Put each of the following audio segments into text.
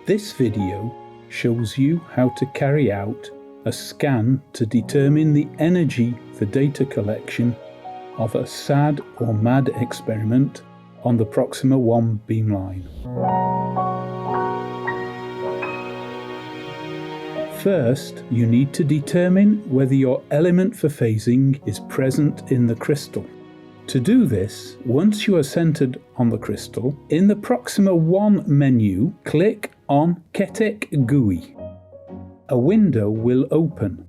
This video shows you how to carry out a scan to determine the energy for data collection of a SAD or MAD experiment on the Proxima 1 beamline. First, you need to determine whether your element for phasing is present in the crystal. To do this, once you are centered on the crystal, in the Proxima 1 menu, click on Ketek GUI. A window will open.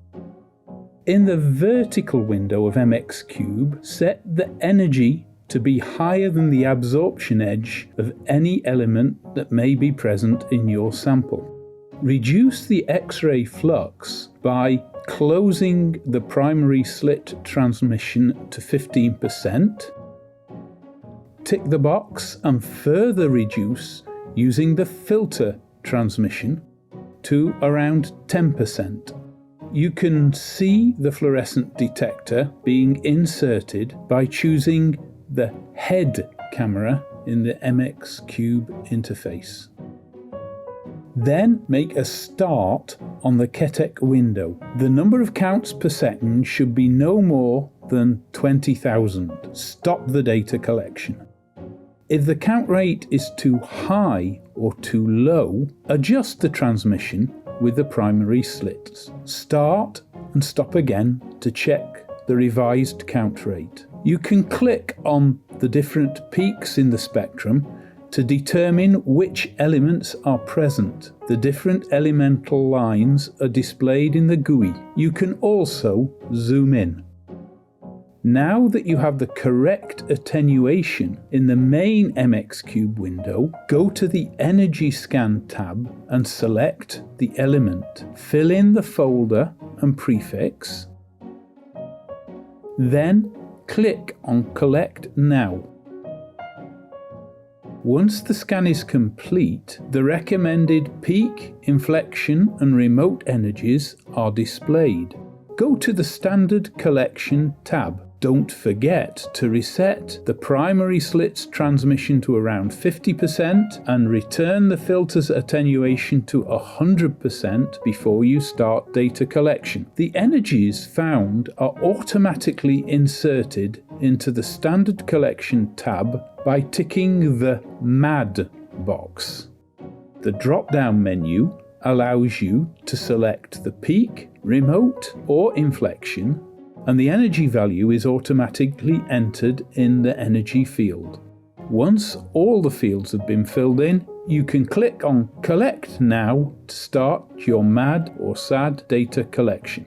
In the vertical window of MXCube, set the energy to be higher than the absorption edge of any element that may be present in your sample. Reduce the X-ray flux by closing the primary slit transmission to 15%. Tick the box and further reduce using the filter transmission to around 10%. You can see the fluorescent detector being inserted by choosing the head camera in the MXCube interface. Then make a start on the Ketek window. The number of counts per second should be no more than 20,000. Stop the data collection. If the count rate is too high or too low, adjust the transmission with the primary slits. Start and stop again to check the revised count rate. You can click on the different peaks in the spectrum to determine which elements are present. The different elemental lines are displayed in the GUI. You can also zoom in. Now that you have the correct attenuation in the main MXCube window, go to the Energy Scan tab and select the element. Fill in the folder and prefix. Then click on Collect Now. Once the scan is complete, the recommended peak, inflection and remote energies are displayed. Go to the Standard Collection tab. Don't forget to reset the primary slits transmission to around 50% and return the filter's attenuation to 100% before you start data collection. The energies found are automatically inserted into the Standard Collection tab by ticking the MAD box. The drop-down menu allows you to select the peak, remote or inflection, and the energy value is automatically entered in the energy field. Once all the fields have been filled in, you can click on Collect Now to start your MAD or SAD data collection.